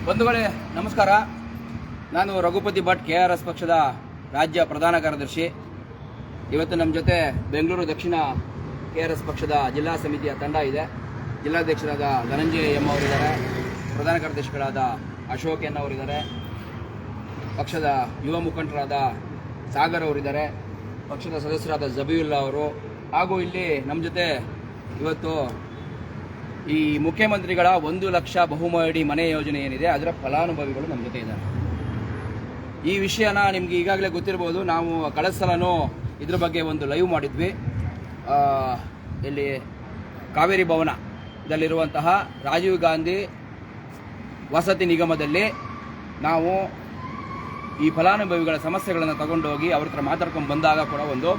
ಬಂಧುಗಳೇ ನಮಸ್ಕಾರ. ನಾನು ರಘುಪತಿ ಭಟ್, KRS ಪಕ್ಷದ ರಾಜ್ಯ ಪ್ರಧಾನ ಕಾರ್ಯದರ್ಶಿ. ಇವತ್ತು ನಮ್ಮ ಜೊತೆ ಬೆಂಗಳೂರು ದಕ್ಷಿಣ KRS ಪಕ್ಷದ ಜಿಲ್ಲಾ ಸಮಿತಿಯ ತಂಡ ಇದೆ. ಜಿಲ್ಲಾಧ್ಯಕ್ಷರಾದ ಧನಂಜಯ ಎಂ ಅವರಿದ್ದಾರೆ, ಪ್ರಧಾನ ಕಾರ್ಯದರ್ಶಿಗಳಾದ ಅಶೋಕ್ ಎನ್ ಅವರಿದ್ದಾರೆ, ಪಕ್ಷದ ಯುವ ಮುಖಂಡರಾದ ಸಾಗರ್ ಅವರಿದ್ದಾರೆ, ಪಕ್ಷದ ಸದಸ್ಯರಾದ ಜಬೀವುಲ್ಲಾ ಅವರು, ಹಾಗೂ ಇಲ್ಲಿ ನಮ್ಮ ಜೊತೆ ಇವತ್ತು ಈ ಮುಖ್ಯಮಂತ್ರಿಗಳ 1 ಲಕ್ಷ ಬಹುಮಹಡಿ ಮನೆ ಯೋಜನೆ ಏನಿದೆ ಅದರ ಫಲಾನುಭವಿಗಳು ನಮ್ಮ ಜೊತೆ ಇದ್ದಾರೆ. ಈ ವಿಷಯನ ನಿಮ್ಗೆ ಈಗಾಗಲೇ ಗೊತ್ತಿರಬಹುದು. ನಾವು ಕಳೆದ ಸಲನೂ ಇದ್ರ ಬಗ್ಗೆ ಒಂದು ಲೈವ್ ಮಾಡಿದ್ವಿ. ಇಲ್ಲಿ ಕಾವೇರಿ ಭವನದಲ್ಲಿರುವಂತಹ ರಾಜೀವ್ ಗಾಂಧಿ ವಸತಿ ನಿಗಮದಲ್ಲಿ ನಾವು ಈ ಫಲಾನುಭವಿಗಳ ಸಮಸ್ಯೆಗಳನ್ನು ತಗೊಂಡೋಗಿ ಅವ್ರ ಹತ್ರ ಮಾತಾಡ್ಕೊಂಡು ಬಂದಾಗ ಕೂಡ ಒಂದು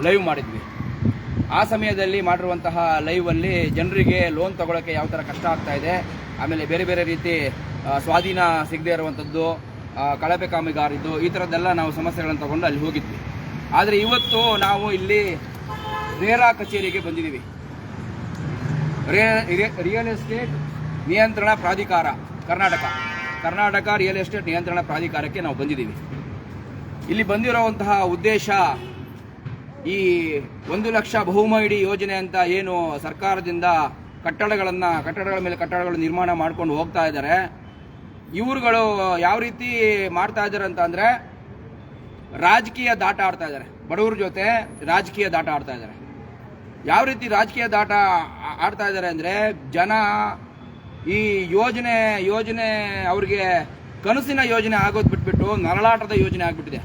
ಲೈವ್ ಮಾಡಿದ್ವಿ. ಆ ಸಮಯದಲ್ಲಿ ಮಾಡಿರುವಂತಹ ಲೈವಲ್ಲಿ ಜನರಿಗೆ ಲೋನ್ ತಗೊಳ್ಳೋಕ್ಕೆ ಯಾವ ಥರ ಕಷ್ಟ ಆಗ್ತಾ ಇದೆ, ಆಮೇಲೆ ಬೇರೆ ಬೇರೆ ರೀತಿ ಸ್ವಾಧೀನ ಸಿಗದೇ ಇರುವಂಥದ್ದು, ಕಳಪೆ ಕಾಮಗಾರಿದ್ದು, ಈ ಥರದ್ದೆಲ್ಲ ನಾವು ಸಮಸ್ಯೆಗಳನ್ನು ತಗೊಂಡು ಅಲ್ಲಿ ಹೋಗಿದ್ವಿ. ಆದರೆ ಇವತ್ತು ನಾವು ಇಲ್ಲಿ ರೇರಾ ಕಚೇರಿಗೆ ಬಂದಿದ್ದೀವಿ. ರಿಯಲ್ ಎಸ್ಟೇಟ್ ನಿಯಂತ್ರಣ ಪ್ರಾಧಿಕಾರ ಕರ್ನಾಟಕ ರಿಯಲ್ ಎಸ್ಟೇಟ್ ನಿಯಂತ್ರಣ ಪ್ರಾಧಿಕಾರಕ್ಕೆ ನಾವು ಬಂದಿದ್ದೀವಿ. ಇಲ್ಲಿ ಬಂದಿರುವಂತಹ ಉದ್ದೇಶ, ಈ 1 ಲಕ್ಷ ಬಹುಮಹಡಿ ಯೋಜನೆ ಅಂತ ಏನು ಸರ್ಕಾರದಿಂದ ಕಟ್ಟಡಗಳ ಮೇಲೆ ಕಟ್ಟಡಗಳು ನಿರ್ಮಾಣ ಮಾಡ್ಕೊಂಡು ಹೋಗ್ತಾ ಇದ್ದಾರೆ, ಇವ್ರುಗಳು ಯಾವ ರೀತಿ ಮಾಡ್ತಾ ಇದ್ದಾರೆ ಅಂತ ಅಂದರೆ ರಾಜಕೀಯ ದಾಟ ಆಡ್ತಾ ಇದ್ದಾರೆ. ಬಡವರ ಜೊತೆ ರಾಜಕೀಯ ದಾಟ ಆಡ್ತಾ ಇದ್ದಾರೆ. ಯಾವ ರೀತಿ ರಾಜಕೀಯ ದಾಟ ಆಡ್ತಾ ಇದ್ದಾರೆ ಅಂದರೆ, ಜನ ಈ ಯೋಜನೆ ಅವ್ರಿಗೆ ಕನಸಿನ ಯೋಜನೆ ಆಗೋದು ಬಿಟ್ಬಿಟ್ಟು ನರಳಾಟದ ಯೋಜನೆ ಆಗ್ಬಿಟ್ಟಿದೆ.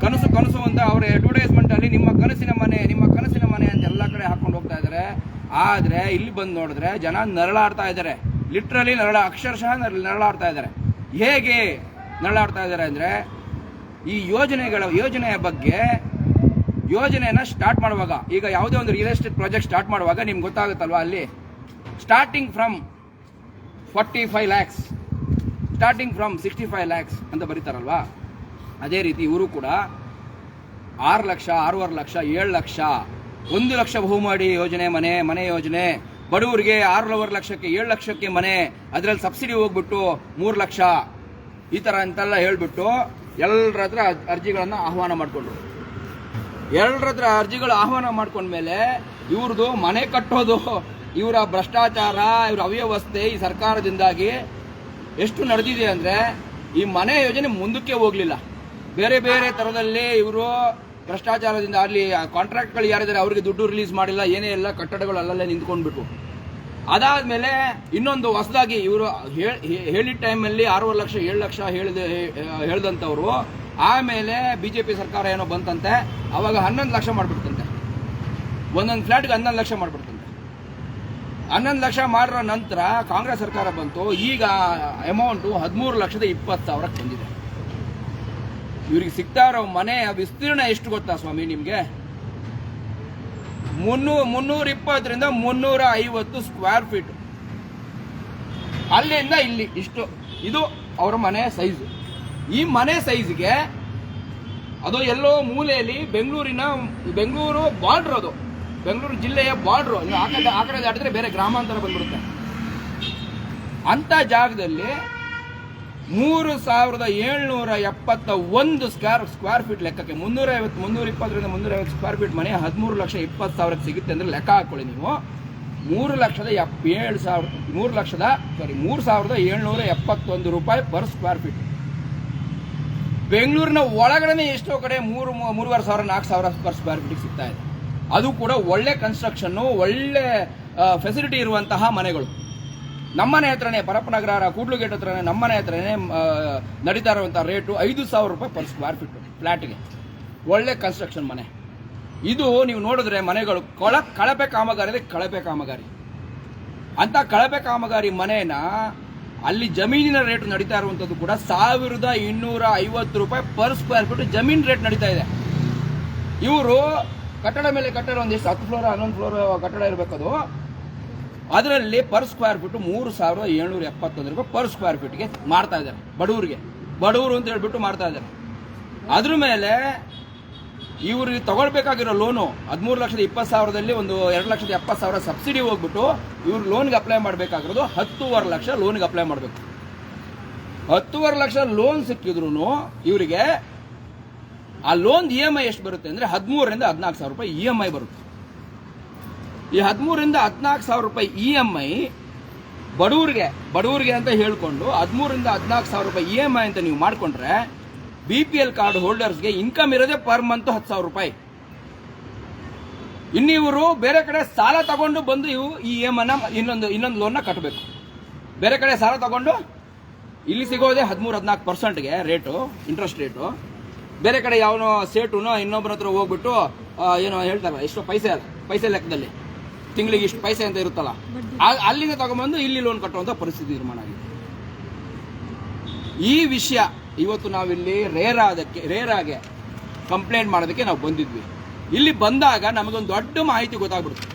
ಕನಸು ಅಂತ ಅವರ ಅಡ್ವರ್ಟೈಸ್ಮೆಂಟ್ ಅಲ್ಲಿ ನಿಮ್ಮ ಕನಸಿನ ಮನೆ ಅಂತ ಎಲ್ಲ ಕಡೆ ಹಾಕೊಂಡು ಹೋಗ್ತಾ ಇದ್ದಾರೆ. ಆದ್ರೆ ಇಲ್ಲಿ ಬಂದು ನೋಡಿದ್ರೆ ಜನ ನರಳಾಡ್ತಾ ಇದ್ದಾರೆ. ಲಿಟ್ರಲಿ ಅಕ್ಷರಶಃ ನರಳಾಡ್ತಾ ಇದ್ದಾರೆ. ಹೇಗೆ ನರಳಾಡ್ತಾ ಇದ್ದಾರೆ ಅಂದ್ರೆ, ಈ ಯೋಜನೆಯ ಬಗ್ಗೆ ಯೋಜನೆಯನ್ನ ಸ್ಟಾರ್ಟ್ ಮಾಡುವಾಗ, ಈಗ ಯಾವುದೇ ಒಂದು ರಿಯಲ್ ಎಸ್ಟೇಟ್ ಪ್ರಾಜೆಕ್ಟ್ ಸ್ಟಾರ್ಟ್ ಮಾಡುವಾಗ ನಿಮ್ಗೆ ಗೊತ್ತಾಗುತ್ತಲ್ವಾ, ಅಲ್ಲಿ starting from 45 lakhs, starting from 65 lakhs ಅಂತ ಬರೀತಾರಲ್ವಾ, ಅದೇ ರೀತಿ ಇವರು ಕೂಡ 6 ಲಕ್ಷ, 6.5 ಲಕ್ಷ, 7 ಲಕ್ಷ, 1 ಲಕ್ಷ ಬಹುಮಹಡಿ ಯೋಜನೆ, ಮನೆ ಯೋಜನೆ, ಬಡವರಿಗೆ 6.5 ಲಕ್ಷಕ್ಕೆ 7 ಲಕ್ಷಕ್ಕೆ ಮನೆ, ಅದರಲ್ಲಿ ಸಬ್ಸಿಡಿ ಹೋಗ್ಬಿಟ್ಟು 3 ಲಕ್ಷ, ಈ ಥರ ಅಂತೆಲ್ಲ ಹೇಳ್ಬಿಟ್ಟು ಎಲ್ಲರ ಹತ್ರ ಅರ್ಜಿಗಳನ್ನು ಆಹ್ವಾನ ಮಾಡಿಕೊಂಡ್ರು. ಅರ್ಜಿಗಳು ಆಹ್ವಾನ ಮಾಡ್ಕೊಂಡ್ಮೇಲೆ ಇವ್ರದ್ದು ಮನೆ ಕಟ್ಟೋದು, ಇವರ ಭ್ರಷ್ಟಾಚಾರ, ಇವರ ಅವ್ಯವಸ್ಥೆ ಈ ಸರ್ಕಾರದಿಂದಾಗಿ ಎಷ್ಟು ನಡೆದಿದೆ ಅಂದರೆ, ಈ ಮನೆ ಯೋಜನೆ ಮುಂದಕ್ಕೆ ಹೋಗ್ಲಿಲ್ಲ. ಬೇರೆ ಥರದಲ್ಲಿ ಇವರು ಭ್ರಷ್ಟಾಚಾರದಿಂದ ಅಲ್ಲಿ ಕಾಂಟ್ರಾಕ್ಟ್ಗಳು ಯಾರಿದ್ದಾರೆ ಅವ್ರಿಗೆ ದುಡ್ಡು ರಿಲೀಸ್ ಮಾಡಿಲ್ಲ, ಏನೇ ಇಲ್ಲ, ಕಟ್ಟಡಗಳು ಅಲ್ಲಲ್ಲೇ ನಿಂತ್ಕೊಂಡ್ಬಿಟ್ಟು. ಅದಾದ್ಮೇಲೆ ಇನ್ನೊಂದು ಹೊಸದಾಗಿ ಇವರು ಹೇಳಿದ ಟೈಮಲ್ಲಿ 6 ಲಕ್ಷ 7 ಲಕ್ಷ ಹೇಳ್ದಂಥವ್ರು, ಆಮೇಲೆ ಬಿಜೆಪಿ ಸರ್ಕಾರ ಏನೋ ಬಂತಂತೆ, ಅವಾಗ 11 ಲಕ್ಷ ಮಾಡ್ಬಿಡ್ತಂತೆ. ಒಂದೊಂದು ಫ್ಲಾಟ್ಗೆ 11 ಲಕ್ಷ ಮಾಡ್ಬಿಡ್ತಂತೆ. 11 ಲಕ್ಷ ಮಾಡಿರೋ ನಂತರ ಕಾಂಗ್ರೆಸ್ ಸರ್ಕಾರ ಬಂತು. ಈಗ ಅಮೌಂಟು 13,20,000 ಬಂದಿದೆ. ಇವ್ರಿಗೆ ಸಿಗ್ತಾ ಇರೋ ಮನೆಯ ವಿಸ್ತೀರ್ಣ ಎಷ್ಟು ಗೊತ್ತಾ ಸ್ವಾಮಿ ನಿಮ್ಗೆ? 320 350 ಸ್ಕ್ವೇರ್ ಫೀಟ್. ಅಲ್ಲಿಂದ ಇಲ್ಲಿ ಇಷ್ಟು, ಇದು ಅವರ ಮನೆ ಸೈಜ್. ಈ ಮನೆ ಸೈಜ್ಗೆ ಅದು ಎಲ್ಲೋ ಮೂಲೆಯಲ್ಲಿ ಬೆಂಗಳೂರು ಬಾರ್ಡರ್, ಅದು ಬೆಂಗಳೂರು ಜಿಲ್ಲೆಯ ಬಾರ್ಡ್ರು. ಆ ಕಡೆ ದಾಟಿದ್ರೆ ಬೇರೆ ಗ್ರಾಮಾಂತರ ಬಂದ್ಬಿಡುತ್ತೆ. ಅಂತ ಜಾಗದಲ್ಲಿ 3,771 ಸ್ಕ್ವೇರ್ ಫೀಟ್ ಲೆಕ್ಕಕ್ಕೆ 320 ಸ್ಕ್ವೇರ್ ಫೀಟ್ ಮನೆ 13,20,000 ಸಿಗುತ್ತೆ ಅಂದ್ರೆ ಲೆಕ್ಕ ಹಾಕೊಳ್ಳಿ ನೀವು. 3,771 ರೂಪಾಯಿ ಪರ್ ಸ್ಕ್ವೇರ್ ಫೀಟ್. ಬೆಂಗಳೂರಿನ ಒಳಗಡೆ ಎಷ್ಟೋ ಕಡೆ 3,500 4,000 ಪರ್ ಸ್ಕ್ವೇರ್ ಫೀಟ್ ಸಿಗ್ತಾ ಇದೆ. ಅದು ಕೂಡ ಒಳ್ಳೆ ಕನ್ಸ್ಟ್ರಕ್ಷನ್, ಒಳ್ಳೆ ಫೆಸಿಲಿಟಿ ಇರುವಂತಹ ಮನೆಗಳು. ನಮ್ಮನೆ ಹತ್ರನೇ, ಪರಪ್ಪನಗರ ಕೂಡ್ಲುಗೇಟ್ ಹತ್ರನೇ ನಮ್ಮನೆ ಹತ್ರನೇ ನಡೀತಾ ಇರುವಂತಹ ರೇಟು 5,000 ರೂಪಾಯಿ ಪರ್ ಸ್ಕ್ವೇರ್ ಫೀಟ್ ಫ್ಲಾಟ್ಗೆ. ಒಳ್ಳೆ ಕನ್ಸ್ಟ್ರಕ್ಷನ್ ಮನೆ. ಇದು ನೀವು ನೋಡಿದ್ರೆ ಮನೆಗಳು ಕಳಪೆ ಕಾಮಗಾರಿ ಅಂತ ಕಳಪೆ ಕಾಮಗಾರಿ ಮನೆನ ಅಲ್ಲಿ ಜಮೀನಿನ ರೇಟ್ ನಡೀತಾ ಇರುವಂತದ್ದು ಕೂಡ 1,250 ರೂಪಾಯಿ ಪರ್ ಸ್ಕ್ವೇರ್ ಫೀಟ್ ಜಮೀನ್ ರೇಟ್ ನಡೀತಾ ಇದೆ. ಇವರು ಕಟ್ಟಡ ಮೇಲೆ ಕಟ್ಟಡ ಒಂದಿಷ್ಟು 10 ಫ್ಲೋರ್ 11 ಫ್ಲೋರ್ ಕಟ್ಟಡ ಇರಬೇಕದು. ಅದರಲ್ಲಿ ಪರ್ ಸ್ಕ್ವೇರ್ ಫೀಟ್ 3,771 ರೂಪಾಯಿ ಪರ್ ಸ್ಕ್ವೇರ್ ಫೀಟ್ಗೆ ಮಾಡ್ತಾ ಇದ್ದಾರೆ. ಬಡವರು ಅಂತ ಹೇಳ್ಬಿಟ್ಟು ಮಾಡ್ತಾ ಇದ್ದಾರೆ. ಅದ್ರ ಮೇಲೆ ಇವ್ರಿಗೆ ತಗೊಳ್ಬೇಕಾಗಿರೋ ಲೋನು 13,20,000ದಲ್ಲಿ ಒಂದು 2,70,000 ಸಬ್ಸಿಡಿ ಹೋಗ್ಬಿಟ್ಟು ಇವ್ರು ಲೋನ್ಗೆ ಅಪ್ಲೈ ಮಾಡಬೇಕಾಗಿರೋದು 10.5 ಲಕ್ಷ ಲೋನ್ಗೆ ಅಪ್ಲೈ ಮಾಡಬೇಕು. 10.5 ಲಕ್ಷ ಲೋನ್ ಸಿಕ್ಕಿದ್ರು ಇವರಿಗೆ ಆ ಲೋನ್ EMI ಎಷ್ಟು ಬರುತ್ತೆ ಅಂದ್ರೆ 13,000 ರಿಂದ 14,000 ರೂಪಾಯಿ EMI ಬರುತ್ತೆ. ಈ 13,000 ರಿಂದ 14,000 ರೂಪಾಯಿ EMI ಬಡವರಿಗೆ ಅಂತ ಹೇಳ್ಕೊಂಡು 13,000 ರಿಂದ 14,000 ರೂಪಾಯಿ EMI ಅಂತ ನೀವು ಮಾಡ್ಕೊಂಡ್ರೆ BPL ಕಾರ್ಡ್ ಹೋಲ್ಡರ್ಸ್ಗೆ ಇನ್ಕಮ್ ಇರೋದೇ ಪರ್ ಮಂತ್ 10,000 ರೂಪಾಯಿ. ಇನ್ನು ಇವರು ಬೇರೆ ಕಡೆ ಸಾಲ ತಗೊಂಡು ಬಂದು ಈ EMI ಇನ್ನೊಂದು ಲೋನ್ನ ಕಟ್ಟಬೇಕು. ಬೇರೆ ಕಡೆ ಸಾಲ ತಗೊಂಡು ಇಲ್ಲಿ ಸಿಗೋದೇ 13-14%ಗೆ ರೇಟು, ಇಂಟ್ರೆಸ್ಟ್ ರೇಟು. ಬೇರೆ ಕಡೆ ಯಾವನೋ ಸೇಟುನೋ ಇನ್ನೊಬ್ಬರ ಹತ್ರ ಹೋಗ್ಬಿಟ್ಟು ಏನೋ ಹೇಳ್ತಾರಲ್ಲ, ಇಷ್ಟು ಪೈಸೆ ಲೆಕ್ಕದಲ್ಲಿ ತಿಂಗಳಿಗೆ ಇಷ್ಟು ಪೈಸೆ ಅಂತ ಇರುತ್ತಲ್ಲ, ಅಲ್ಲಿಂದ ತಗೊಂಡ್ಬಂದು ಇಲ್ಲಿ ಲೋನ್ ಕಟ್ಟುವಂತ ಪರಿಸ್ಥಿತಿ ನಿರ್ಮಾಣ ಆಗಿದೆ. ಈ ವಿಷಯ ಇವತ್ತು ನಾವಿಲ್ಲಿ ರೇರಾಗೆ ಕಂಪ್ಲೇಂಟ್ ಮಾಡೋದಕ್ಕೆ ನಾವು ಬಂದಿದ್ವಿ. ಇಲ್ಲಿ ಬಂದಾಗ ನಮಗೊಂದು ದೊಡ್ಡ ಮಾಹಿತಿ ಗೊತ್ತಾಗ್ಬಿಡುತ್ತೆ.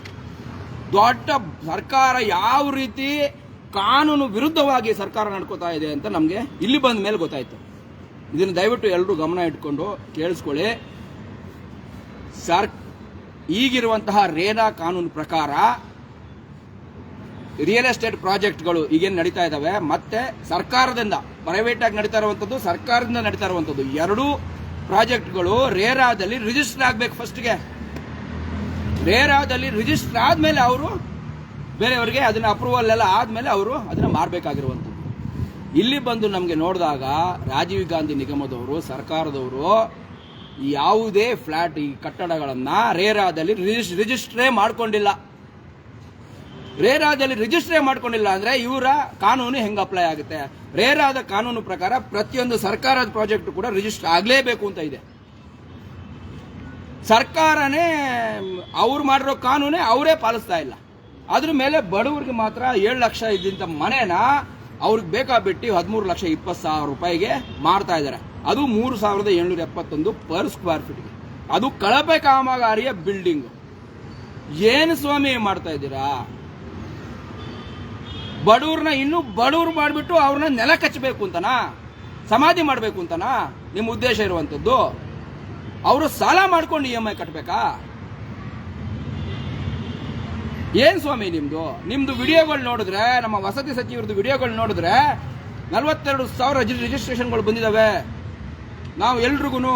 ದೊಡ್ಡ ಸರ್ಕಾರ ಯಾವ ರೀತಿ ಕಾನೂನು ವಿರುದ್ಧವಾಗಿ ಸರ್ಕಾರ ನಡ್ಕೋತಾ ಇದೆ ಅಂತ ನಮಗೆ ಇಲ್ಲಿ ಬಂದ ಮೇಲೆ ಗೊತ್ತಾಯ್ತು. ಇದನ್ನು ದಯವಿಟ್ಟು ಎಲ್ಲರೂ ಗಮನ ಇಟ್ಕೊಂಡು ಕೇಳಿಸ್ಕೊಳ್ಳಿ. ಈಗಿರುವಂತಹ ರೇರಾ ಕಾನೂನು ಪ್ರಕಾರ ರಿಯಲ್ ಎಸ್ಟೇಟ್ ಪ್ರಾಜೆಕ್ಟ್ಗಳು ಈಗೇನು ನಡೀತಾ ಇದಾವೆ, ಮತ್ತೆ ಸರ್ಕಾರದಿಂದ ಪ್ರೈವೇಟ್ ಆಗಿ ನಡೀತಾ ಇರುವಂತದ್ದು, ಸರ್ಕಾರದಿಂದ ನಡೀತಾ ಇರುವಂತದ್ದು, ಎರಡೂ ಪ್ರಾಜೆಕ್ಟ್ಗಳು ರೇರಾದಲ್ಲಿ ರಿಜಿಸ್ಟರ್ ಆಗ್ಬೇಕು. ಫಸ್ಟ್ಗೆ ರೇರಾದಲ್ಲಿ ರಿಜಿಸ್ಟರ್ ಆದ್ಮೇಲೆ ಅವರು ಬೇರೆಯವರಿಗೆ ಅದನ್ನ ಅಪ್ರೂವಲ್ ಎಲ್ಲ ಆದ್ಮೇಲೆ ಅವರು ಅದನ್ನ ಮಾರಬೇಕಾಗಿರುವಂಥದ್ದು. ಇಲ್ಲಿ ಬಂದು ನಮಗೆ ನೋಡಿದಾಗ ರಾಜೀವ್ ಗಾಂಧಿ ನಿಗಮದವರು, ಸರ್ಕಾರದವರು ಯಾವುದೇ ಫ್ಲಾಟ್ ಈ ಕಟ್ಟಡಗಳನ್ನ ರೇರಾದಲ್ಲಿ ರಿಜಿಸ್ಟ್ರೇ ಮಾಡ್ಕೊಂಡಿಲ್ಲ. ರೇರಾದಲ್ಲಿ ರಿಜಿಸ್ಟ್ರೇ ಮಾಡ್ಕೊಂಡಿಲ್ಲ ಅಂದ್ರೆ ಇವರ ಕಾನೂನು ಹೆಂಗ್ ಅಪ್ಲೈ ಆಗುತ್ತೆ? ರೇರಾದ ಕಾನೂನು ಪ್ರಕಾರ ಪ್ರತಿಯೊಂದು ಸರ್ಕಾರದ ಪ್ರಾಜೆಕ್ಟ್ ಕೂಡ ರಿಜಿಸ್ಟರ್ ಆಗಲೇಬೇಕು ಅಂತ ಇದೆ. ಸರ್ಕಾರನೇ ಅವ್ರು ಮಾಡಿರೋ ಕಾನೂನೇ ಅವರೇ ಪಾಲಿಸ್ತಾ ಇಲ್ಲ. ಅದ್ರ ಮೇಲೆ ಬಡವರಿಗೆ ಮಾತ್ರ 7 ಲಕ್ಷ ಇದ್ದಂತ ಮನೆನ ಅವ್ರಿಗೆ ಬೇಕಾಬಿಟ್ಟು 13,20,000 ರೂಪಾಯಿಗೆ ಮಾರ್ತಾ ಇದ್ದಾರೆ. ಅದು 3,771 ಪರ್ ಸ್ಕ್ವೇರ್ ಫೀಟ್ಗೆ. ಅದು ಕಳಪೆ ಕಾಮಗಾರಿಯ ಬಿಲ್ಡಿಂಗ್. ಏನು ಸ್ವಾಮಿ ಮಾಡ್ತಾ ಇದ್ದೀರಾ? ಬಡವ್ರನ್ನ ಇನ್ನೂ ಬಡವ್ರು ಮಾಡಿಬಿಟ್ಟು ಅವ್ರನ್ನ ನೆಲ ಕಚ್ಚಬೇಕು ಅಂತನಾ, ಸಮಾಧಿ ಮಾಡಬೇಕು ಅಂತನಾ ನಿಮ್ಮ ಉದ್ದೇಶ ಇರುವಂತದ್ದು? ಅವರು ಸಾಲ ಮಾಡ್ಕೊಂಡು EMI ಕಟ್ಟಬೇಕಾ? ಏನ್ ಸ್ವಾಮಿ ನಿಮ್ದು ವಿಡಿಯೋಗಳು ನೋಡಿದ್ರೆ, ನಮ್ಮ ವಸತಿ ಸಚಿವರದ್ದು ವಿಡಿಯೋಗಳು ನೋಡಿದ್ರೆ 42,000 ರಿಜಿಸ್ಟ್ರೇಷನ್ಗಳು ಬಂದಿದಾವೆ. ನಾವು ಎಲ್ರಿಗೂ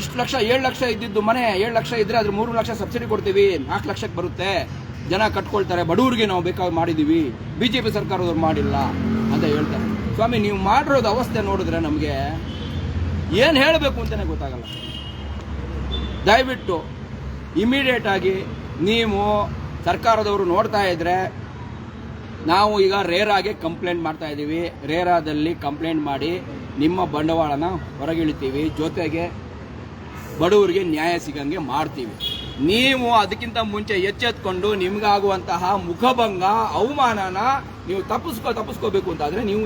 ಇಷ್ಟು ಲಕ್ಷ 7 ಲಕ್ಷ ಇದ್ದಿದ್ದು ಮನೆ 7 ಲಕ್ಷ ಇದ್ರೆ ಅದ್ರ 3 ಲಕ್ಷ ಸಬ್ಸಿಡಿ ಕೊಡ್ತೀವಿ, 4 ಲಕ್ಷಕ್ಕೆ ಬರುತ್ತೆ, ಜನ ಕಟ್ಕೊಳ್ತಾರೆ, ಬಡವರಿಗೆ ನಾವು ಬೇಕಾಗಿ ಮಾಡಿದೀವಿ, BJP ಸರ್ಕಾರದವ್ರು ಮಾಡಿಲ್ಲ ಅಂತ ಹೇಳ್ತಾರೆ. ಸ್ವಾಮಿ, ನೀವು ಮಾಡಿರೋದು ಅವಸ್ಥೆ ನೋಡಿದ್ರೆ ನಮಗೆ ಏನ್ ಹೇಳಬೇಕು ಅಂತಾನೆ ಗೊತ್ತಾಗಲ್ಲ. ದಯವಿಟ್ಟು ಇಮಿಡಿಯೇಟ್ ಆಗಿ ನೀವು ಸರ್ಕಾರದವರು ನೋಡ್ತಾ ಇದ್ರೆ, ನಾವು ಈಗ ರೇರಾಗೆ ಕಂಪ್ಲೇಂಟ್ ಮಾಡ್ತಾ ಇದ್ದೀವಿ. ರೇರಾದಲ್ಲಿ ಕಂಪ್ಲೇಂಟ್ ಮಾಡಿ ನಿಮ್ಮ ಬಂಡವಾಳನ ಹೊರಗಿಳಿತೀವಿ, ಜೊತೆಗೆ ಬಡವರಿಗೆ ನ್ಯಾಯ ಸಿಗಂಗೆ ಮಾಡ್ತೀವಿ. ನೀವು ಅದಕ್ಕಿಂತ ಮುಂಚೆ ಎಚ್ಚೆತ್ಕೊಂಡು ನಿಮ್ಗಾಗುವಂತಹ ಮುಖಭಂಗ, ಅವಮಾನನ ನೀವು ತಪ್ಪಿಸ್ಕೋಬೇಕು ಅಂತಾದ್ರೆ ನೀವು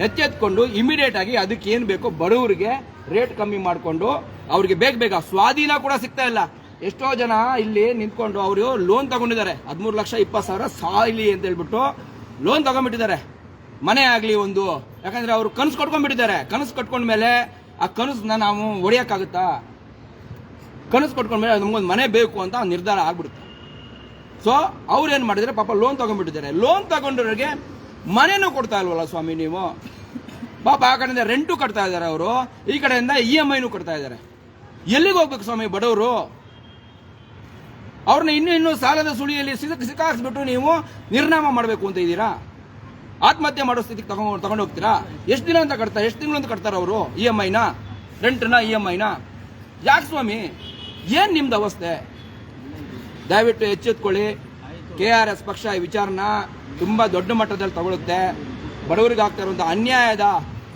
ಎಚ್ಚೆತ್ಕೊಂಡು ಇಮಿಡಿಯೇಟ್ ಆಗಿ ಅದಕ್ಕೆ ಏನ್ ಬೇಕೋ ಬಡವರಿಗೆ ರೇಟ್ ಕಮ್ಮಿ ಮಾಡಿಕೊಂಡು ಅವ್ರಿಗೆ ಬೇಗ ಸ್ವಾಧೀನ ಕೂಡ ಸಿಗ್ತಾ ಇಲ್ಲ. ಎಷ್ಟೋ ಜನ ಇಲ್ಲಿ ನಿಂತ್ಕೊಂಡು ಅವರು ಲೋನ್ ತಗೊಂಡಿದ್ದಾರೆ, 13,20,000 ಸಾಯ್ಲಿ ಅಂತ ಹೇಳ್ಬಿಟ್ಟು ಲೋನ್ ತಗೊಂಡ್ಬಿಟ್ಟಿದ್ದಾರೆ. ಮನೆ ಆಗ್ಲಿ ಒಂದು, ಯಾಕಂದ್ರೆ ಅವರು ಕನಸು ಕಟ್ಕೊಂಡ್ಬಿಟ್ಟಿದ್ದಾರೆ. ಕನಸು ಕಟ್ಕೊಂಡ್ಮೇಲೆ ಆ ಕನಸನ್ನ ನಾವು ಹೊಡೆಯಕ್ಕಾಗುತ್ತಾ? ಕನಸು ಕಟ್ಕೊಂಡ್ಮೇಲೆ ನಮ್ಗೊಂದು ಮನೆ ಬೇಕು ಅಂತ ನಿರ್ಧಾರ ಆಗ್ಬಿಡುತ್ತೆ. ಸೊ ಅವ್ರು ಏನ್ ಮಾಡಿದ್ರೆ, ಪಾಪ ಲೋನ್ ತಗೊಂಡ್ಬಿಟ್ಟಿದ್ದಾರೆ. ಲೋನ್ ತಗೊಂಡವ್ರಿಗೆ ಮನೆನೂ ಕೊಡ್ತಾ ಇಲ್ವಲ್ಲ ಸ್ವಾಮಿ ನೀವು? ಪಾಪ ಆ ಕಡೆಯಿಂದ ರೆಂಟು ಕಟ್ತಾ ಇದ್ದಾರೆ ಅವರು, ಈ ಕಡೆಯಿಂದ EMIನೂ ಕಟ್ತಾ ಇದ್ದಾರೆ. ಎಲ್ಲಿಗೆ ಹೋಗ್ಬೇಕು ಸ್ವಾಮಿ ಬಡವರು? ಅವ್ರನ್ನ ಇನ್ನೂ ಸಾಲದ ಸುಳಿಯಲ್ಲಿ ಸಿಕ್ಕಾಕ್ಸ್ಬಿಟ್ಟು ನೀವು ನಿರ್ನಾಮ ಮಾಡಬೇಕು ಅಂತ ಇದ್ದೀರಾ? ಆತ್ಮಹತ್ಯೆ ಮಾಡೋ ಸ್ಥಿತಿಗೆ ತಗೊಂಡು ಹೋಗ್ತೀರಾ? ಎಷ್ಟು ದಿನ ಅಂತ ಕಟ್ತಾರೆ, ಎಷ್ಟು ತಿಂಗಳು ಅಂತ ಕಟ್ತಾರೆ ಅವರು EMIನ, ರೆಂಟ್ನ EMIನ? ಯಾಕೆ ಸ್ವಾಮಿ, ಏನ್ ನಿಮ್ದು ಅವಸ್ಥೆ? ದಯವಿಟ್ಟು ಎಚ್ಚೆತ್ಕೊಳ್ಳಿ. KRS ಪಕ್ಷ ಈ ವಿಚಾರನ ತುಂಬಾ ದೊಡ್ಡ ಮಟ್ಟದಲ್ಲಿ ತಗೊಳುತ್ತೆ. ಬಡವರಿಗೆ ಆಗ್ತಾ ಇರುವಂತ ಅನ್ಯಾಯದ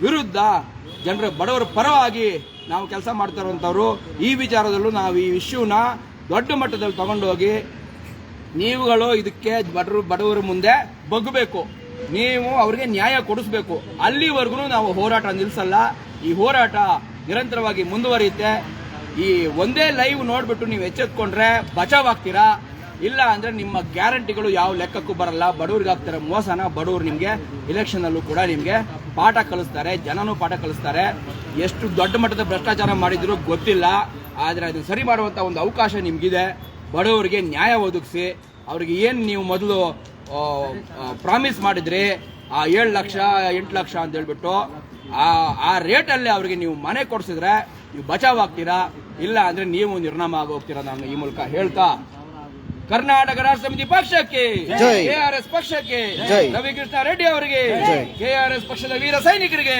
ವಿರುದ್ಧ, ಬಡವರ ಪರವಾಗಿ ನಾವು ಕೆಲಸ ಮಾಡ್ತಾ ಇರುವಂತವ್ರು. ಈ ವಿಚಾರದಲ್ಲೂ ನಾವು ಈ ಇಶ್ಯೂನ ದೊಡ್ಡ ಮಟ್ಟದಲ್ಲಿ ತಗೊಂಡೋಗಿ ನೀವುಗಳು ಇದಕ್ಕೆ ಬಡವರ ಮುಂದೆ ಬಗ್ಗಬೇಕು. ನೀವು ಅವ್ರಿಗೆ ನ್ಯಾಯ ಕೊಡಿಸ್ಬೇಕು. ಅಲ್ಲಿವರೆಗೂ ನಾವು ಹೋರಾಟ ನಿಲ್ಲಿಸಲ್ಲ. ಈ ಹೋರಾಟ ನಿರಂತರವಾಗಿ ಮುಂದುವರಿಯುತ್ತೆ. ಈ ಒಂದೇ ಲೈವ್ ನೋಡ್ಬಿಟ್ಟು ನೀವು ಎಚ್ಚೆತ್ಕೊಂಡ್ರೆ ಬಚಾವ್ ಆಗ್ತೀರಾ. ಇಲ್ಲ ಅಂದ್ರೆ ನಿಮ್ಮ ಗ್ಯಾರಂಟಿಗಳು ಯಾವ ಲೆಕ್ಕಕ್ಕೂ ಬರಲ್ಲ. ಬಡವ್ರಿಗೆ ಆಗ್ತಾರೆ ಮೋಸನ. ಬಡವರು ನಿಮ್ಗೆ ಇಲೆಕ್ಷನ್ ಅಲ್ಲೂ ಕೂಡ ನಿಮ್ಗೆ ಪಾಠ ಕಲಿಸ್ತಾರೆ, ಜನನೂ ಪಾಠ ಕಲಿಸ್ತಾರೆ. ಎಷ್ಟು ದೊಡ್ಡ ಮಟ್ಟದ ಭ್ರಷ್ಟಾಚಾರ ಮಾಡಿದ್ರು ಗೊತ್ತಿಲ್ಲ. ಆದರೆ ಅದನ್ನು ಸರಿ ಮಾಡುವಂಥ ಒಂದು ಅವಕಾಶ ನಿಮಗಿದೆ. ಬಡವರಿಗೆ ನ್ಯಾಯ ಒದಗಿಸಿ, ಅವ್ರಿಗೆ ಏನು ನೀವು ಮೊದಲು ಪ್ರಾಮಿಸ್ ಮಾಡಿದ್ರಿ ಆ 7 ಲಕ್ಷ 8 ಲಕ್ಷ ಅಂತ ಹೇಳ್ಬಿಟ್ಟು ಆ ರೇಟಲ್ಲಿ ಅವ್ರಿಗೆ ನೀವು ಮನೆ ಕೊಡಿಸಿದ್ರೆ ನೀವು ಬಚಾವ್ ಆಗ್ತೀರಾ, ಇಲ್ಲ ಅಂದ್ರೆ ನೀವು ನಿರ್ನಾಮ ಆಗೋಗ್ತೀರಾ. ನಾನು ಈ ಮೂಲಕ ಹೇಳ್ತಾ ಕರ್ನಾಟಕ ರಾಷ್ಟ್ರ ಸಮಿತಿ ಪಕ್ಷಕ್ಕೆ, KRS ಪಕ್ಷಕ್ಕೆ, ರವಿಕೃಷ್ಣ ರೆಡ್ಡಿ ಅವರಿಗೆ, KRS ಪಕ್ಷದ ವೀರ ಸೈನಿಕರಿಗೆ